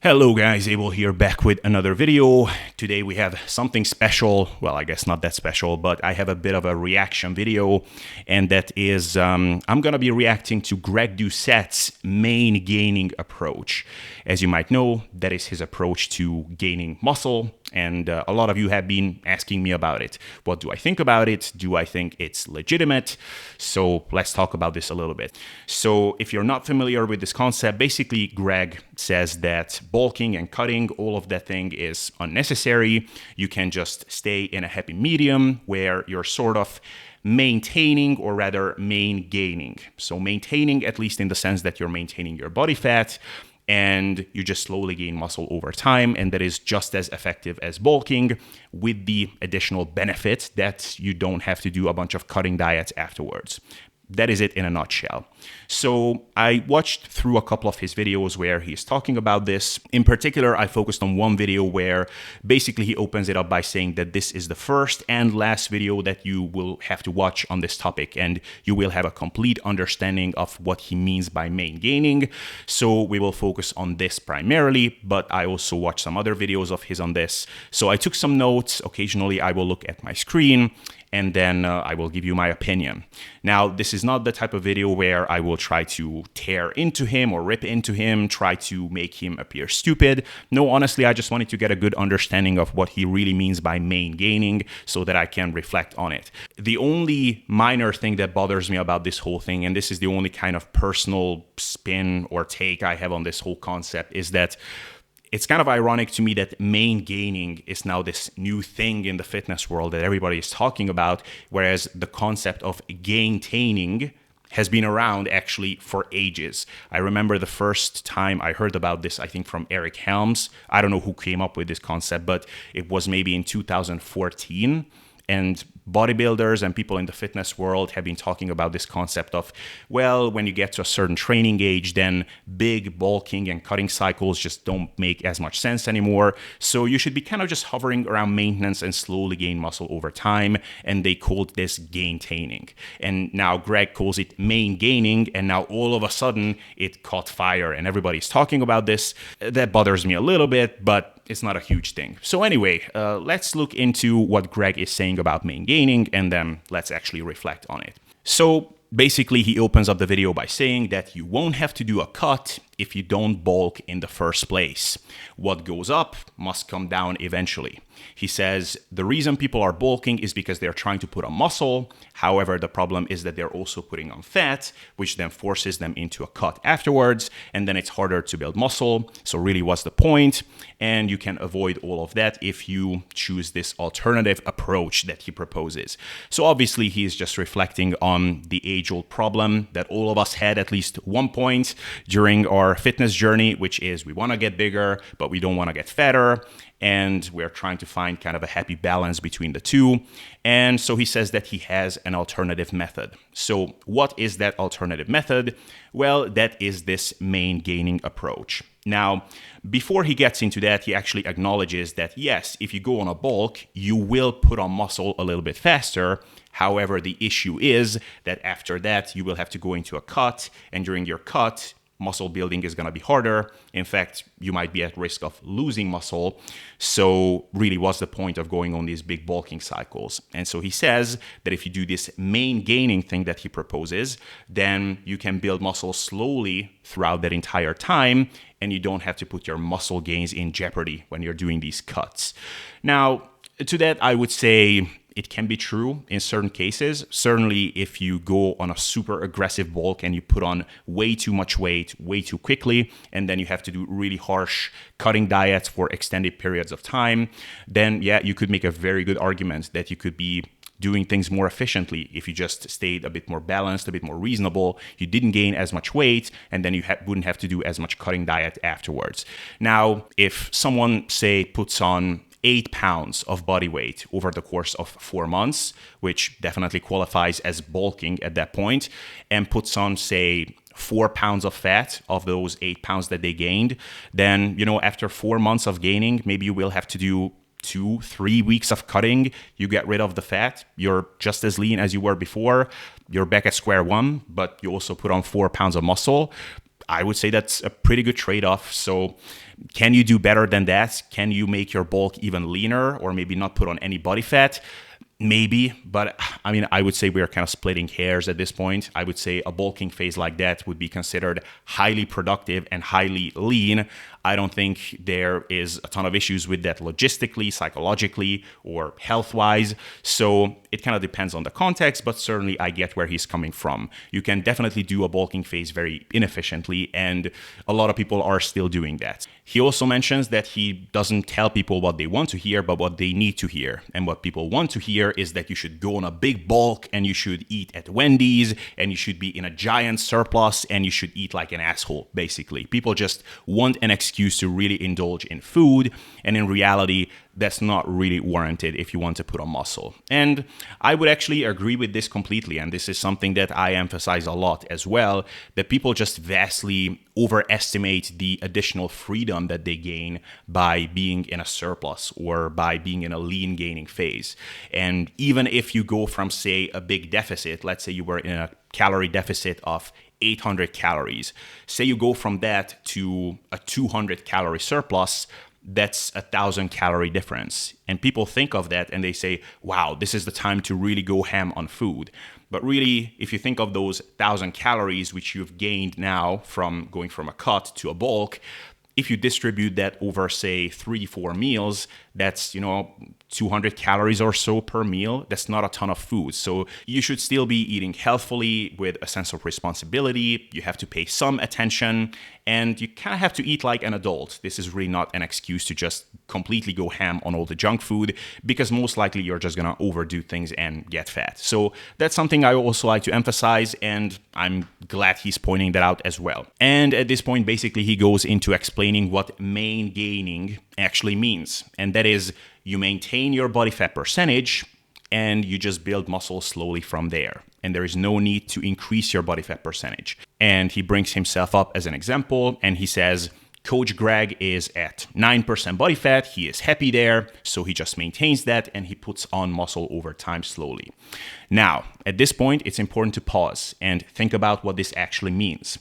Hello guys, Abel here, back with another video. Today we have something special. Well, I guess not that special, but I have a bit of a reaction video, and that is I'm gonna be reacting to Greg Doucette's main gaining approach. As you might know, that is his approach to gaining muscle, and a lot of you have been asking me about it. What do I think about it? Do I think it's legitimate? So let's talk about this a little bit. So if you're not familiar with this concept, basically Greg says that bulking and cutting, all of that thing is unnecessary. You can just stay in a happy medium where you're sort of maintaining, or rather main gaining. So maintaining, at least in the sense that you're maintaining your body fat, and you just slowly gain muscle over time, and that is just as effective as bulking, with the additional benefit that you don't have to do a bunch of cutting diets afterwards. That is it in a nutshell. So I watched through a couple of his videos where he's talking about this. In particular, I focused on one video where basically he opens it up by saying that this is the first and last video that you will have to watch on this topic, and you will have a complete understanding of what he means by main gaining. So we will focus on this primarily, but I also watched some other videos of his on this. So I took some notes. Occasionally I will look at my screen, and then I will give you my opinion. Now, this is not the type of video where I will try to tear into him or rip into him, try to make him appear stupid. No, honestly, I just wanted to get a good understanding of what he really means by main gaining so that I can reflect on it. The only minor thing that bothers me about this whole thing, and this is the only kind of personal spin or take I have on this whole concept, is that it's kind of ironic to me that main gaining is now this new thing in the fitness world that everybody is talking about, whereas the concept of gain-taining has been around actually for ages. I remember the first time I heard about this, I think from Eric Helms. I don't know who came up with this concept, but it was maybe in 2014. And bodybuilders and people in the fitness world have been talking about this concept of, well, when you get to a certain training age, then big bulking and cutting cycles just don't make as much sense anymore. So you should be kind of just hovering around maintenance and slowly gain muscle over time. And they called this gain-taining. And now Greg calls it main gaining. And now all of a sudden it caught fire and everybody's talking about this. That bothers me a little bit, but it's not a huge thing. So anyway, let's look into what Greg is saying about main gaining, and then let's actually reflect on it. So basically, he opens up the video by saying that you won't have to do a cut if you don't bulk in the first place. What goes up must come down eventually. He says the reason people are bulking is because they're trying to put on muscle. However, the problem is that they're also putting on fat, which then forces them into a cut afterwards, and then it's harder to build muscle. So really, what's the point? And you can avoid all of that if you choose this alternative approach that he proposes. So obviously, he is just reflecting on the age-old problem that all of us had at least one point during our fitness journey, which is we want to get bigger, but we don't want to get fatter. And we're trying to find kind of a happy balance between the two. And so he says that he has an alternative method. So what is that alternative method? Well, that is this main gaining approach. Now, before he gets into that, he actually acknowledges that, yes, if you go on a bulk, you will put on muscle a little bit faster. However, the issue is that after that, you will have to go into a cut, and during your cut, muscle building is going to be harder. In fact, you might be at risk of losing muscle. So really, what's the point of going on these big bulking cycles? And so he says that if you do this main gaining thing that he proposes, then you can build muscle slowly throughout that entire time, and you don't have to put your muscle gains in jeopardy when you're doing these cuts. Now, to that, I would say it can be true in certain cases. Certainly, if you go on a super aggressive bulk and you put on way too much weight way too quickly, and then you have to do really harsh cutting diets for extended periods of time, then yeah, you could make a very good argument that you could be doing things more efficiently if you just stayed a bit more balanced, a bit more reasonable. You didn't gain as much weight, and then you wouldn't have to do as much cutting diet afterwards. Now, if someone, say, puts on 8 pounds of body weight over the course of 4 months, which definitely qualifies as bulking at that point, and puts on, say, 4 pounds of fat of those 8 pounds that they gained, then, after 4 months of gaining, maybe you will have to do 2-3 weeks of cutting. You get rid of the fat. You're just as lean as you were before. You're back at square one, but you also put on 4 pounds of muscle. I would say that's a pretty good trade-off. So can you do better than that? Can you make your bulk even leaner, or maybe not put on any body fat? Maybe, but I mean, I would say we're kind of splitting hairs at this point. I would say a bulking phase like that would be considered highly productive and highly lean. I don't think there is a ton of issues with that logistically, psychologically, or health-wise. So it kind of depends on the context, but certainly I get where he's coming from. You can definitely do a bulking phase very inefficiently, and a lot of people are still doing that. He also mentions that he doesn't tell people what they want to hear, but what they need to hear. And what people want to hear is that you should go on a big bulk, and you should eat at Wendy's, and you should be in a giant surplus, and you should eat like an asshole, basically. People just want an excuse to really indulge in food, and in reality, that's not really warranted if you want to put on muscle. And I would actually agree with this completely, and this is something that I emphasize a lot as well, that people just vastly overestimate the additional freedom that they gain by being in a surplus or by being in a lean gaining phase. And even if you go from, say, a big deficit, let's say you were in a calorie deficit of 800 calories, say you go from that to a 200 calorie surplus, that's 1,000 calorie difference. And people think of that and they say, wow, this is the time to really go ham on food. But really, if you think of those 1,000 calories which you've gained now from going from a cut to a bulk, if you distribute that over, say, 3-4 meals, that's, 200 calories or so per meal. That's not a ton of food. So you should still be eating healthfully with a sense of responsibility. You have to pay some attention, and you kind of have to eat like an adult. This is really not an excuse to just completely go ham on all the junk food, because most likely you're just going to overdo things and get fat. So that's something I also like to emphasize, and I'm glad he's pointing that out as well. And at this point, basically, he goes into explaining what main gaining actually means. And that is, you maintain your body fat percentage and you just build muscle slowly from there. And there is no need to increase your body fat percentage. And he brings himself up as an example, and he says, Coach Greg is at 9% body fat. He is happy there, so he just maintains that and he puts on muscle over time slowly. Now, at this point, it's important to pause and think about what this actually means.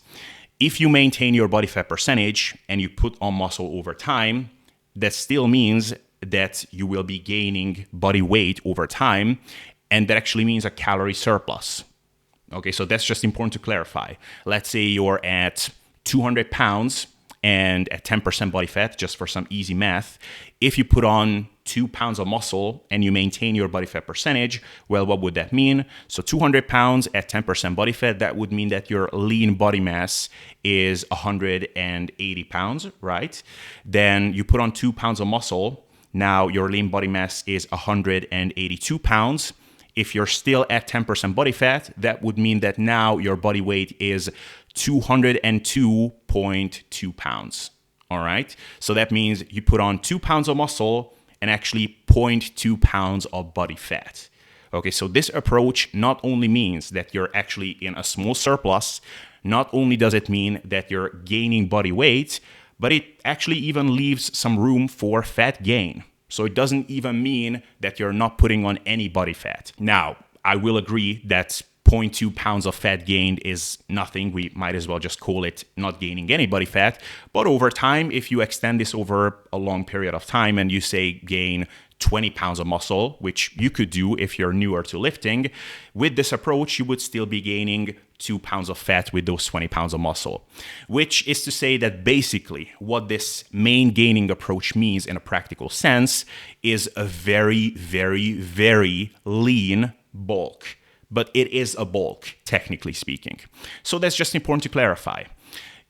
If you maintain your body fat percentage and you put on muscle over time, that still means that you will be gaining body weight over time, and that actually means a calorie surplus. Okay, so that's just important to clarify. Let's say you're at 200 pounds and at 10% body fat, just for some easy math. If you put on 2 pounds of muscle and you maintain your body fat percentage, well, what would that mean? So 200 pounds at 10% body fat, that would mean that your lean body mass is 180 pounds, right? Then you put on 2 pounds of muscle. Now your lean body mass is 182 pounds. If you're still at 10% body fat, that would mean that now your body weight is 202.2 pounds. All right. So that means you put on 2 pounds of muscle and actually 0.2 pounds of body fat. Okay. So this approach not only means that you're actually in a small surplus, not only does it mean that you're gaining body weight, but it actually even leaves some room for fat gain. So it doesn't even mean that you're not putting on any body fat. Now, I will agree that 0.2 pounds of fat gained is nothing. We might as well just call it not gaining any body fat. But over time, if you extend this over a long period of time and you say gain 20 pounds of muscle, which you could do if you're newer to lifting, with this approach, you would still be gaining 2 pounds of fat with those 20 pounds of muscle, which is to say that basically what this main gaining approach means in a practical sense is a very, very, very lean bulk. But it is a bulk, technically speaking. So that's just important to clarify.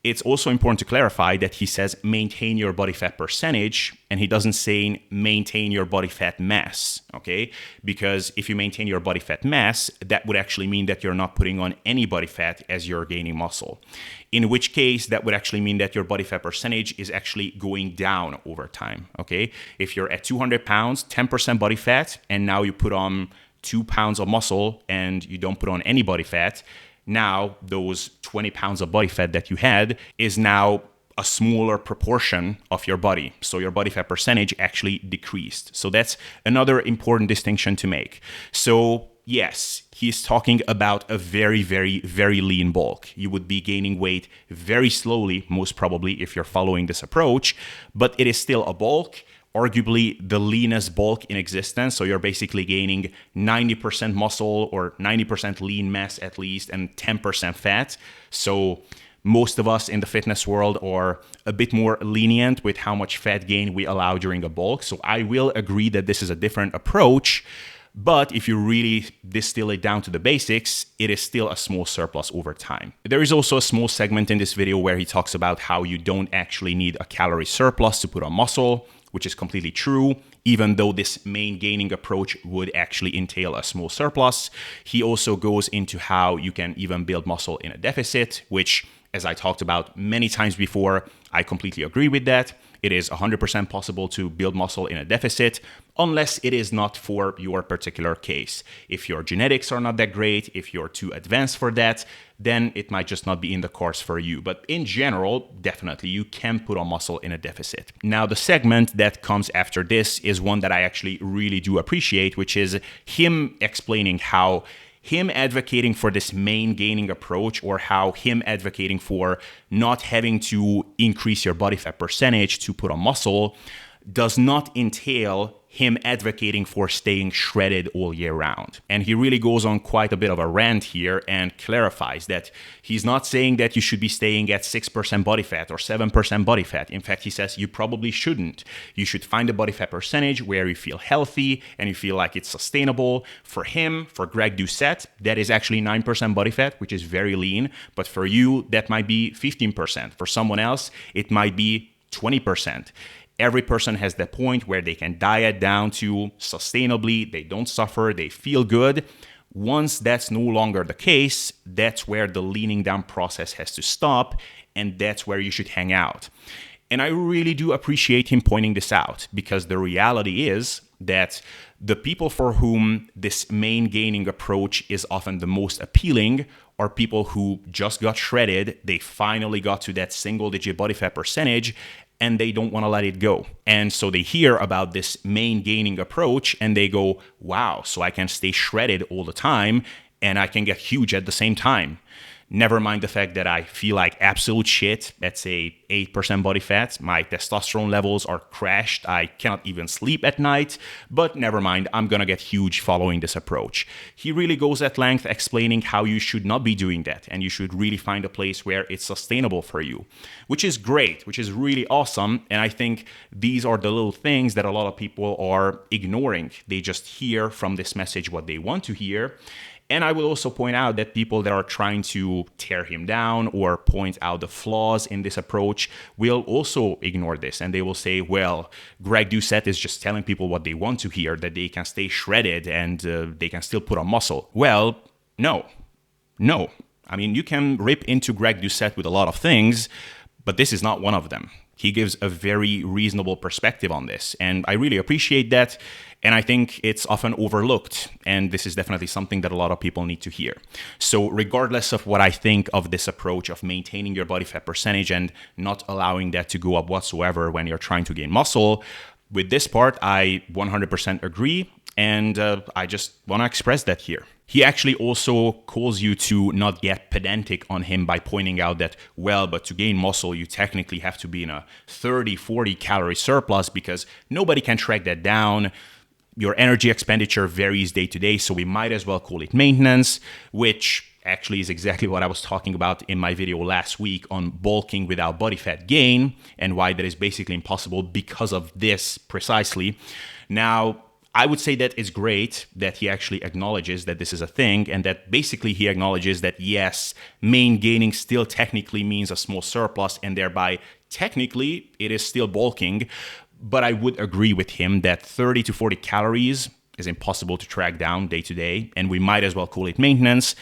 It's also important to clarify that he says maintain your body fat percentage, and he doesn't say maintain your body fat mass, okay? Because if you maintain your body fat mass, that would actually mean that you're not putting on any body fat as you're gaining muscle. In which case, that would actually mean that your body fat percentage is actually going down over time, okay? If you're at 200 pounds, 10% body fat, and now you put on 2 pounds of muscle and you don't put on any body fat, now those 20 pounds of body fat that you had is now a smaller proportion of your body. So your body fat percentage actually decreased. So that's another important distinction to make. So yes, he's talking about a very, very, very lean bulk. You would be gaining weight very slowly, most probably, if you're following this approach, but it is still a bulk, arguably the leanest bulk in existence. So you're basically gaining 90% muscle or 90% lean mass at least and 10% fat. So most of us in the fitness world are a bit more lenient with how much fat gain we allow during a bulk. So I will agree that this is a different approach. But if you really distill it down to the basics, it is still a small surplus over time. There is also a small segment in this video where he talks about how you don't actually need a calorie surplus to put on muscle, which is completely true. Even though this main gaining approach would actually entail a small surplus, he also goes into how you can even build muscle in a deficit, which, as I talked about many times before, I completely agree with that. It is 100% possible to build muscle in a deficit, unless it is not for your particular case. If your genetics are not that great, if you're too advanced for that, then it might just not be in the course for you. But in general, definitely you can put on muscle in a deficit. Now, the segment that comes after this is one that I actually really do appreciate, which is him explaining how him advocating for this main gaining approach, or how him advocating for not having to increase your body fat percentage to put on muscle, does not entail him advocating for staying shredded all year round. And he really goes on quite a bit of a rant here and clarifies that he's not saying that you should be staying at 6% body fat or 7% body fat. In fact, he says you probably shouldn't. You should find a body fat percentage where you feel healthy and you feel like it's sustainable. For him, for Greg Doucette, that is actually 9% body fat, which is very lean. But for you, that might be 15%. For someone else, it might be 20%. Every person has that point where they can diet down to sustainably, they don't suffer, they feel good. Once that's no longer the case, that's where the leaning down process has to stop, and that's where you should hang out. And I really do appreciate him pointing this out, because the reality is that the people for whom this main gaining approach is often the most appealing are people who just got shredded, they finally got to that single-digit body fat percentage, and they don't want to let it go. And so they hear about this main gaining approach and they go, wow, so I can stay shredded all the time and I can get huge at the same time. Never mind the fact that I feel like absolute shit at, say, 8% body fat. My testosterone levels are crashed. I cannot even sleep at night. But never mind, I'm gonna get huge following this approach. He really goes at length explaining how you should not be doing that. And you should really find a place where it's sustainable for you. Which is great, which is really awesome. And I think these are the little things that a lot of people are ignoring. They just hear from this message what they want to hear. And I will also point out that people that are trying to tear him down or point out the flaws in this approach will also ignore this. And they will say, well, Greg Doucette is just telling people what they want to hear, that they can stay shredded and they can still put on muscle. Well, no. I mean, you can rip into Greg Doucette with a lot of things, but this is not one of them. He gives a very reasonable perspective on this, and I really appreciate that, and I think it's often overlooked, and this is definitely something that a lot of people need to hear. So regardless of what I think of this approach of maintaining your body fat percentage and not allowing that to go up whatsoever when you're trying to gain muscle, with this part, I 100% agree, and I just want to express that here. He actually also calls you to not get pedantic on him by pointing out that, well, but to gain muscle, you technically have to be in a 30, 40 calorie surplus because nobody can track that down. Your energy expenditure varies day to day, so we might as well call it maintenance, which actually is exactly what I was talking about in my video last week on bulking without body fat gain and why that is basically impossible because of this precisely. Now, I would say that it's great that he actually acknowledges that this is a thing and that basically he acknowledges that yes, main gaining still technically means a small surplus and thereby technically it is still bulking. But I would agree with him that 30 to 40 calories is impossible to track down day to day and we might as well call it maintenance.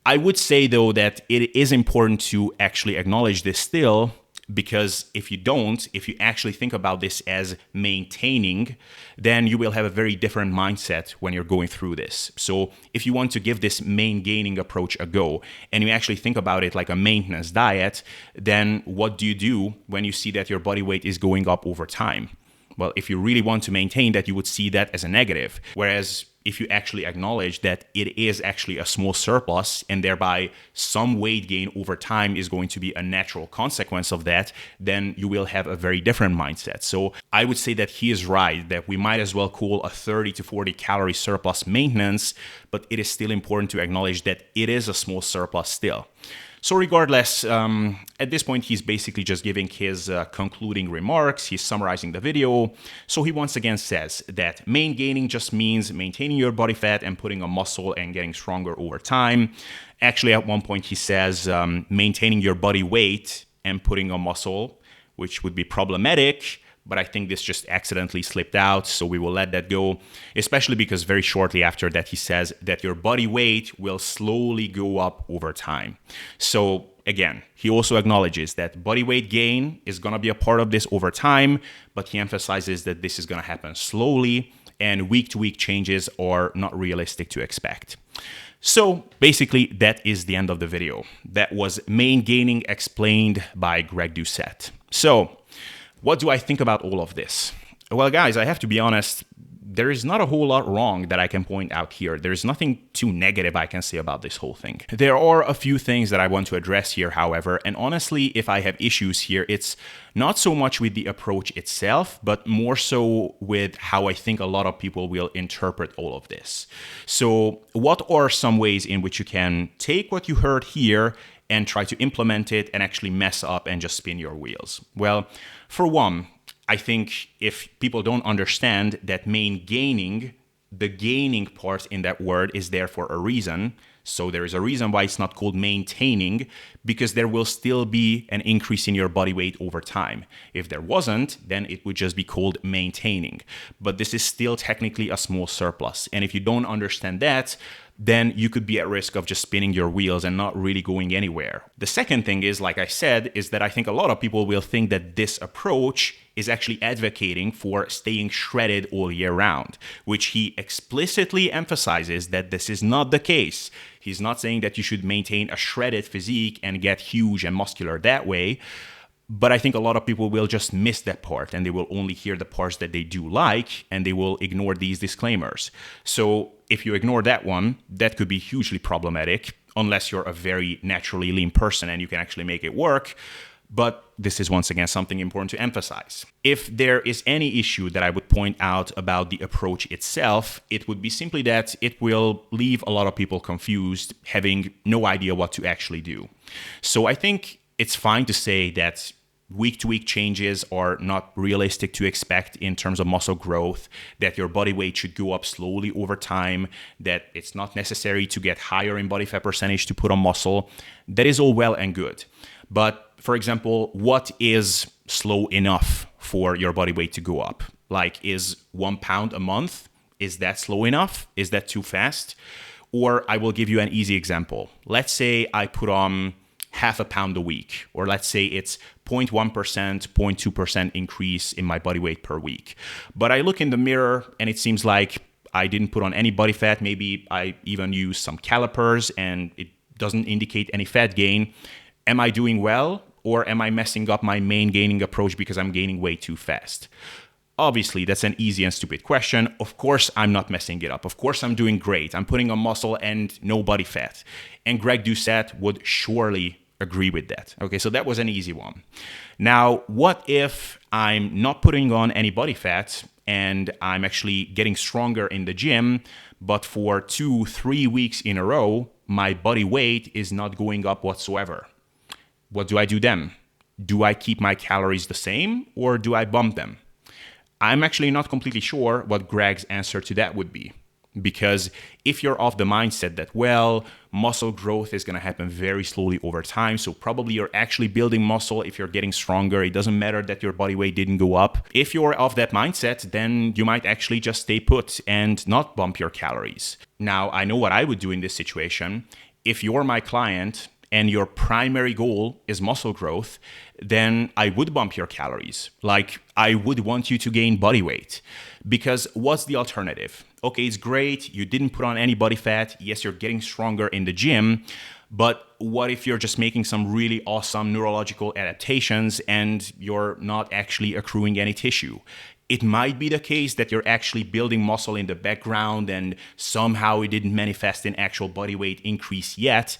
I would say though that it is important to actually acknowledge this still, because if you actually think about this as maintaining, then you will have a very different mindset when you're going through this. So if you want to give this main gaining approach a go and you actually think about it like a maintenance diet, then what do you do when you see that your body weight is going up over time? Well, if you really want to maintain that, you would see that as a negative. Whereas if you actually acknowledge that it is actually a small surplus and thereby some weight gain over time is going to be a natural consequence of that, then you will have a very different mindset. So I would say that he is right, that we might as well call a 30 to 40 calorie surplus maintenance, but it is still important to acknowledge that it is a small surplus still. So regardless, at this point, he's basically just giving his concluding remarks. He's summarizing the video. So he once again says that main gaining just means maintaining your body fat and putting on muscle and getting stronger over time. Actually, at one point, he says maintaining your body weight and putting on muscle, which would be problematic. But I think this just accidentally slipped out, so we will let that go, especially because very shortly after that he says that your body weight will slowly go up over time. So again, he also acknowledges that body weight gain is going to be a part of this over time, but he emphasizes that this is going to happen slowly and week-to-week changes are not realistic to expect. So basically, that is the end of the video. That was main gaining explained by Greg Doucette. So what do I think about all of this? Well, guys, I have to be honest, there is not a whole lot wrong that I can point out here. There's nothing too negative I can say about this whole thing. There are a few things that I want to address here, however, and honestly, if I have issues here, it's not so much with the approach itself, but more so with how I think a lot of people will interpret all of this. So what are some ways in which you can take what you heard here and try to implement it and actually mess up and just spin your wheels? Well, for one, I think if people don't understand that main gaining, the gaining part in that word is there for a reason. So there is a reason why it's not called maintaining, because there will still be an increase in your body weight over time. If there wasn't, then it would just be called maintaining. But this is still technically a small surplus. And if you don't understand that, then you could be at risk of just spinning your wheels and not really going anywhere. The second thing is, like I said, is that I think a lot of people will think that this approach is actually advocating for staying shredded all year round, which he explicitly emphasizes that this is not the case. He's not saying that you should maintain a shredded physique and get huge and muscular that way. But I think a lot of people will just miss that part and they will only hear the parts that they do like and they will ignore these disclaimers. So if you ignore that one, that could be hugely problematic unless you're a very naturally lean person and you can actually make it work. But this is once again something important to emphasize. If there is any issue that I would point out about the approach itself, it would be simply that it will leave a lot of people confused, having no idea what to actually do. So I think it's fine to say that week-to-week changes are not realistic to expect in terms of muscle growth, that your body weight should go up slowly over time, that it's not necessary to get higher in body fat percentage to put on muscle. That is all well and good. But for example, what is slow enough for your body weight to go up? Like, is 1 pound a month? Is that slow enough? Is that too fast? Or I will give you an easy example. Let's say I put on half a pound a week, or let's say it's 0.1%, 0.2% increase in my body weight per week. But I look in the mirror and it seems like I didn't put on any body fat. Maybe I even use some calipers and it doesn't indicate any fat gain. Am I doing well, or am I messing up my main gaining approach because I'm gaining way too fast? Obviously, that's an easy and stupid question. Of course, I'm not messing it up. Of course, I'm doing great. I'm putting on muscle and no body fat. And Greg Doucette would surely agree with that. Okay, so that was an easy one. Now, what if I'm not putting on any body fat and I'm actually getting stronger in the gym, but for 2-3 weeks in a row, my body weight is not going up whatsoever? What do I do then? Do I keep my calories the same or do I bump them? I'm actually not completely sure what Greg's answer to that would be. Because if you're of the mindset that, well, muscle growth is going to happen very slowly over time, so probably you're actually building muscle if you're getting stronger. It doesn't matter that your body weight didn't go up. If you're of that mindset, then you might actually just stay put and not bump your calories. Now, I know what I would do in this situation. If you're my client and your primary goal is muscle growth, then I would bump your calories. Like, I would want you to gain body weight. Because what's the alternative? Okay, it's great. You didn't put on any body fat. Yes, you're getting stronger in the gym. But what if you're just making some really awesome neurological adaptations and you're not actually accruing any tissue? It might be the case that you're actually building muscle in the background and somehow it didn't manifest in actual body weight increase yet,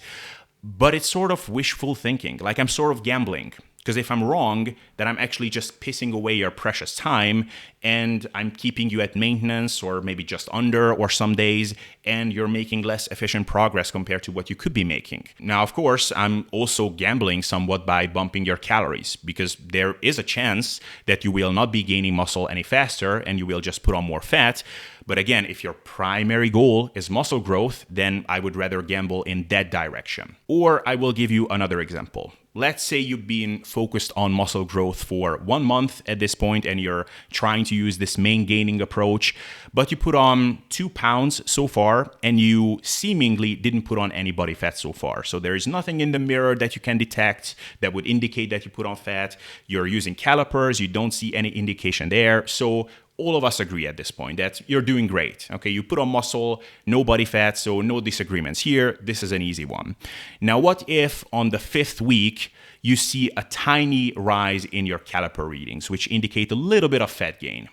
but it's sort of wishful thinking. Like, I'm sort of gambling. Because if I'm wrong, then I'm actually just pissing away your precious time and I'm keeping you at maintenance or maybe just under or some days, and you're making less efficient progress compared to what you could be making. Now, of course, I'm also gambling somewhat by bumping your calories, because there is a chance that you will not be gaining muscle any faster and you will just put on more fat. But again, if your primary goal is muscle growth, then I would rather gamble in that direction. Or I will give you another example. Let's say you've been focused on muscle growth for 1 month at this point and you're trying to use this main gaining approach, but you put on 2 pounds so far and you seemingly didn't put on any body fat so far. So there is nothing in the mirror that you can detect that would indicate that you put on fat. You're using calipers, you don't see any indication there. So all of us agree at this point that you're doing great. Okay, you put on muscle, no body fat, so no disagreements here. This is an easy one. Now, what if on the 5th week you see a tiny rise in your caliper readings, which indicate a little bit of fat gain?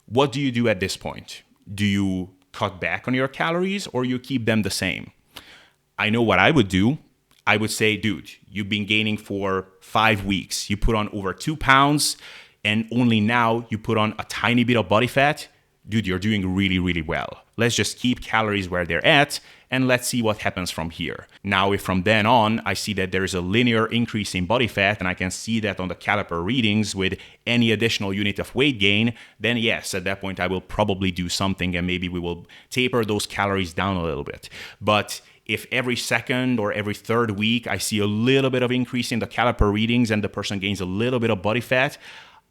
What do you do at this point? Do you cut back on your calories or you keep them the same? I know what I would do. I would say, dude, you've been gaining for 5 weeks. You put on over 2 pounds. And only now you put on a tiny bit of body fat, dude, you're doing really, really well. Let's just keep calories where they're at and let's see what happens from here. Now, if from then on I see that there is a linear increase in body fat and I can see that on the caliper readings with any additional unit of weight gain, then yes, at that point I will probably do something and maybe we will taper those calories down a little bit. But if every second or every 3rd week I see a little bit of increase in the caliper readings and the person gains a little bit of body fat,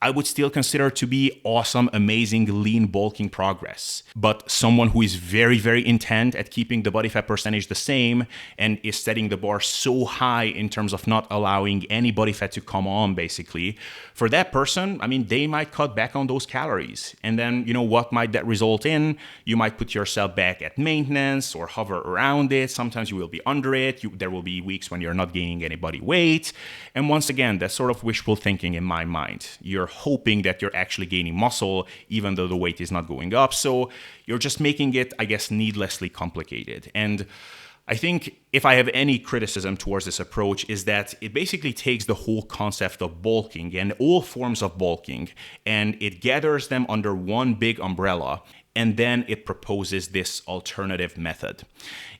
I would still consider it to be awesome, amazing, lean bulking progress. But someone who is very, very intent at keeping the body fat percentage the same and is setting the bar so high in terms of not allowing any body fat to come on, basically, for that person, I mean, they might cut back on those calories. And then, you know, what might that result in? You might put yourself back at maintenance or hover around it. Sometimes you will be under it. There will be weeks when you're not gaining any body weight. And once again, that's sort of wishful thinking in my mind. You're hoping that you're actually gaining muscle even though the weight is not going up. So you're just making it, I guess, needlessly complicated. And I think if I have any criticism towards this approach is that it basically takes the whole concept of bulking and all forms of bulking and it gathers them under one big umbrella and then it proposes this alternative method.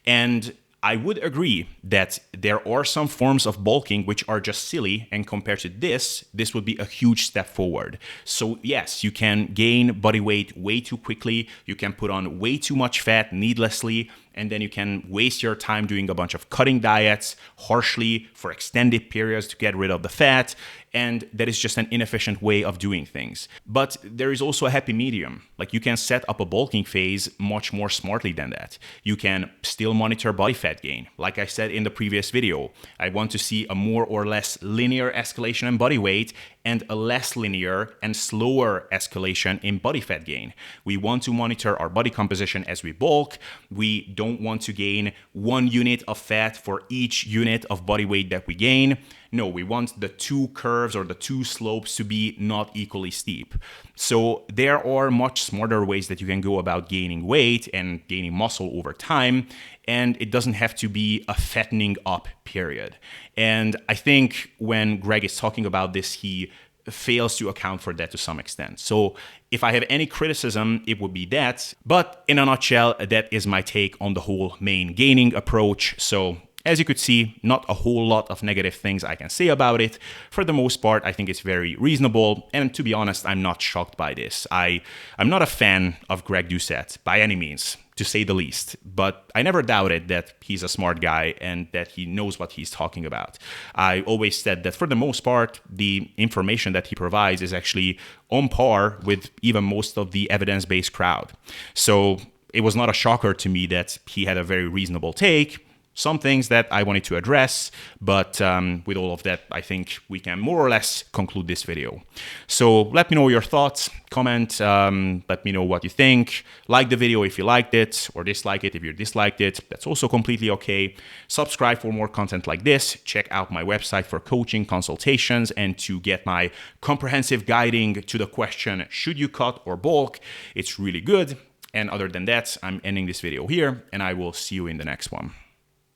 And I would agree that there are some forms of bulking which are just silly, and compared to this would be a huge step forward. So yes, you can gain body weight way too quickly, you can put on way too much fat needlessly, and then you can waste your time doing a bunch of cutting diets harshly for extended periods to get rid of the fat, and that is just an inefficient way of doing things. But there is also a happy medium. Like, you can set up a bulking phase much more smartly than that. You can still monitor body fat gain. Like I said in the previous video, I want to see a more or less linear escalation in body weight and a less linear and slower escalation in body fat gain. We want to monitor our body composition as we bulk. We don't want to gain 1 unit of fat for each unit of body weight that we gain. No, we want the 2 curves or the 2 slopes to be not equally steep. So there are much smarter ways that you can go about gaining weight and gaining muscle over time, and it doesn't have to be a fattening up period. And I think when Greg is talking about this, he fails to account for that to some extent. So if I have any criticism, it would be that. But in a nutshell, that is my take on the whole main gaining approach. So as you could see, not a whole lot of negative things I can say about it. For the most part, I think it's very reasonable. And to be honest, I'm not shocked by this. I'm not a fan of Greg Doucette by any means, to say the least. But I never doubted that he's a smart guy and that he knows what he's talking about. I always said that for the most part, the information that he provides is actually on par with even most of the evidence-based crowd. So it was not a shocker to me that he had a very reasonable take. some things that I wanted to address, but with all of that, I think we can more or less conclude this video. So let me know your thoughts, comment, let me know what you think. Like the video if you liked it, or dislike it if you disliked it. That's also completely okay. Subscribe for more content like this. Check out my website for coaching, consultations, and to get my comprehensive guiding to the question, should you cut or bulk? It's really good. And other than that, I'm ending this video here, and I will see you in the next one.